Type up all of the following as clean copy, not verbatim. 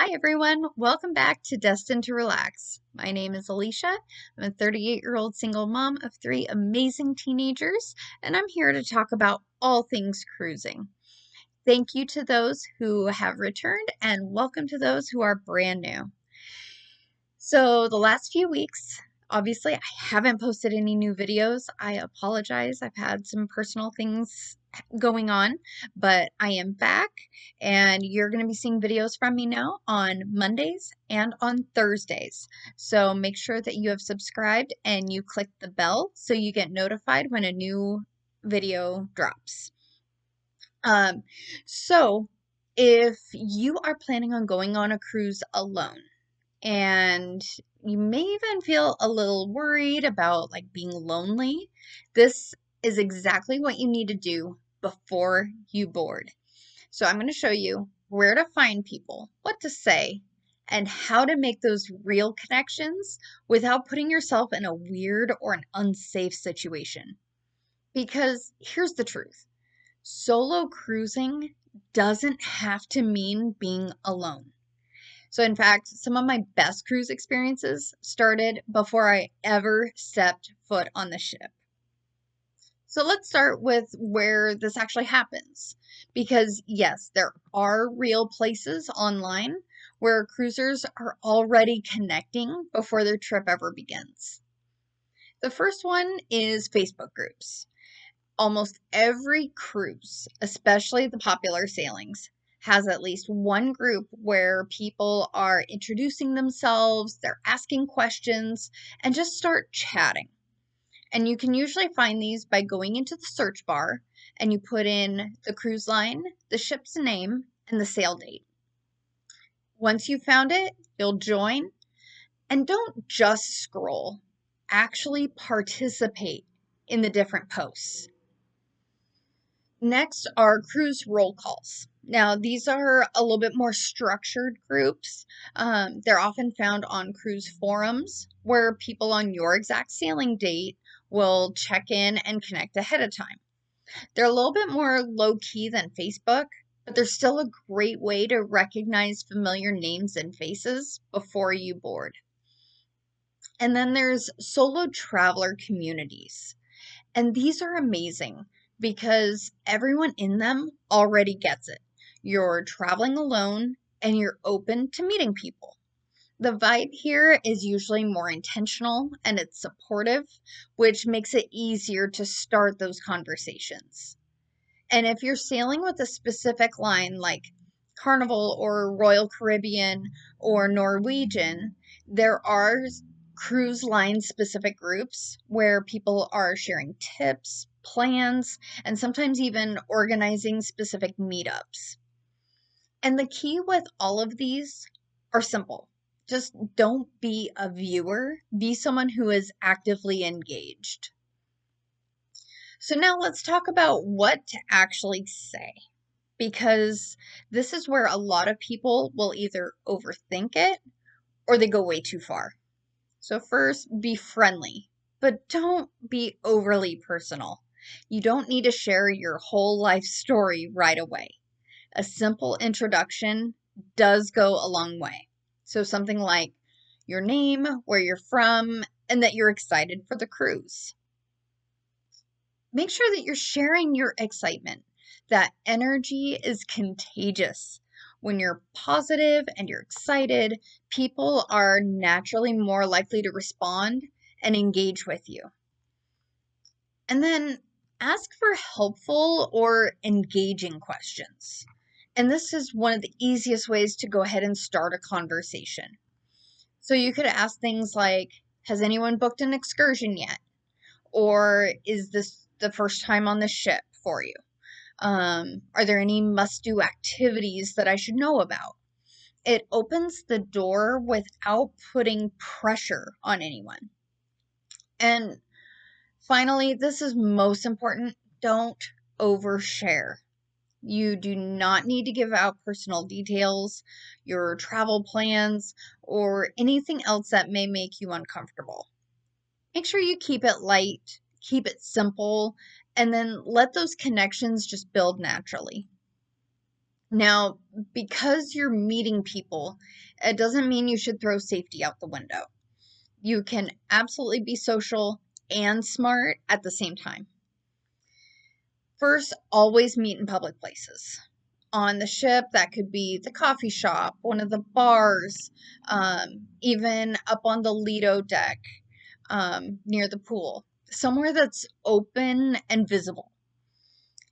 Hi everyone, welcome back to Destined to Relax. My name is Alicia. I'm a 38-year-old single mom of three amazing teenagers, and I'm here to talk about all things cruising. Thank you to those who have returned, and welcome to those who are brand new. So the last few weeks, obviously, I haven't posted any new videos. I apologize. I've had some personal things going on, but I am back and you're going to be seeing videos from me now on Mondays and on Thursdays. So make sure that you have subscribed and you click the bell so you get notified when a new video drops. Um, so if you are planning on going on a cruise alone, and you may even feel a little worried about like being lonely, this is exactly what you need to do before you board. So I'm going to show you where to find people, what to say, and how to make those real connections without putting yourself in a weird or an unsafe situation. Because here's the truth. Solo cruising doesn't have to mean being alone. So, in fact, some of my best cruise experiences started before I ever stepped foot on the ship. So, let's start with where this actually happens. Because, yes, there are real places online where cruisers are already connecting before their trip ever begins. The first one is Facebook groups. Almost every cruise, especially the popular sailings, has at least one group where people are introducing themselves, they're asking questions, and just start chatting. And you can usually find these by going into the search bar and you put in the cruise line, the ship's name, and the sail date. Once you've found it, you'll join, and don't just scroll, actually participate in the different posts. Next are cruise roll calls. Now, these are a little bit more structured groups. They're often found on cruise forums where people on your exact sailing date will check in and connect ahead of time. They're a little bit more low key than Facebook, but they're still a great way to recognize familiar names and faces before you board. And then there's solo traveler communities. And these are amazing because everyone in them already gets it. You're traveling alone and you're open to meeting people. The vibe here is usually more intentional and it's supportive, which makes it easier to start those conversations. And if you're sailing with a specific line like Carnival or Royal Caribbean or Norwegian, there are cruise line specific groups where people are sharing tips, plans, and sometimes even organizing specific meetups. And the key with all of these are simple. Just don't be a viewer, be someone who is actively engaged. So now let's talk about what to actually say, because this is where a lot of people will either overthink it or they go way too far. So first, be friendly, but don't be overly personal. You don't need to share your whole life story right away. A simple introduction does go a long way. So something like your name, where you're from, and that you're excited for the cruise. Make sure that you're sharing your excitement. That energy is contagious. When you're positive and you're excited, people are naturally more likely to respond and engage with you. And then ask for helpful or engaging questions. And this is one of the easiest ways to go ahead and start a conversation. So you could ask things like, has anyone booked an excursion yet? Or is this the first time on the ship for you? Are there any must-do activities that I should know about? It opens the door without putting pressure on anyone. And finally, this is most important, don't overshare. You do not need to give out personal details, your travel plans, or anything else that may make you uncomfortable. Make sure you keep it light, keep it simple, and then let those connections just build naturally. Now, because you're meeting people, it doesn't mean you should throw safety out the window. You can absolutely be social and smart at the same time. First, always meet in public places. On the ship, that could be the coffee shop, one of the bars, even up on the Lido deck near the pool, somewhere that's open and visible.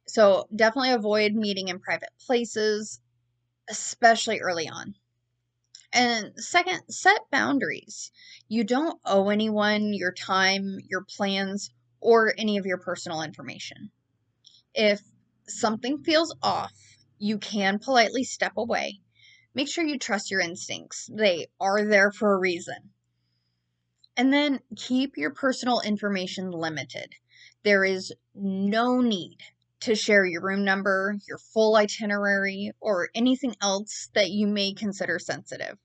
So definitely avoid meeting in private places, especially early on. And second, set boundaries. You don't owe anyone your time, your plans, or any of your personal information. If something feels off, you can politely step away. Make sure you trust your instincts. They are there for a reason. And then keep your personal information limited. There is no need to share your room number, your full itinerary, or anything else that you may consider sensitive.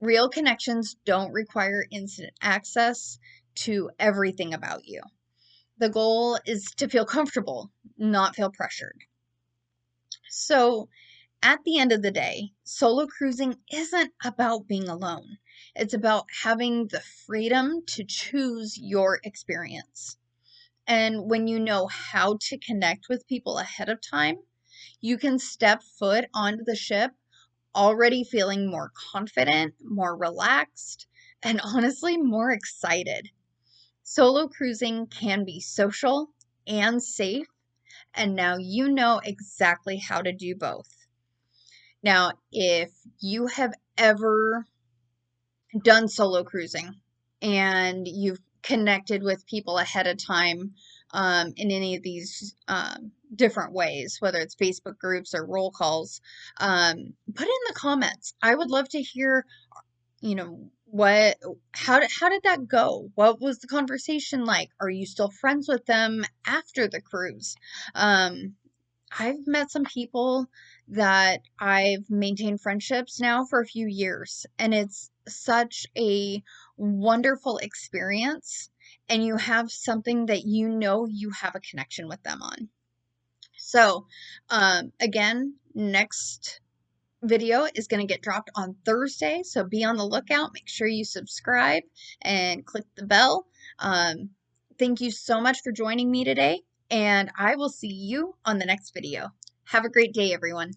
Real connections don't require instant access to everything about you. The goal is to feel comfortable, not feel pressured. So, at the end of the day, solo cruising isn't about being alone. It's about having the freedom to choose your experience. And when you know how to connect with people ahead of time, you can step foot onto the ship already feeling more confident, more relaxed, and honestly, more excited. Solo cruising can be social and safe, and now you know exactly how to do both. Now, if you have ever done solo cruising and you've connected with people ahead of time in any of these different ways, whether it's Facebook groups or roll calls, put it in the comments. I would love to hear, what, how did that go? What was the conversation like? Are you still friends with them after the cruise? Um, I've met some people that I've maintained friendships now for a few years, and it's such a wonderful experience. And you have something that you have a connection with them on. So, again, next video is going to get dropped on Thursday, so be on the lookout. Make sure you subscribe and click the bell. Um, Thank you so much for joining me today, and I will see you on the next video. Have a great day, everyone.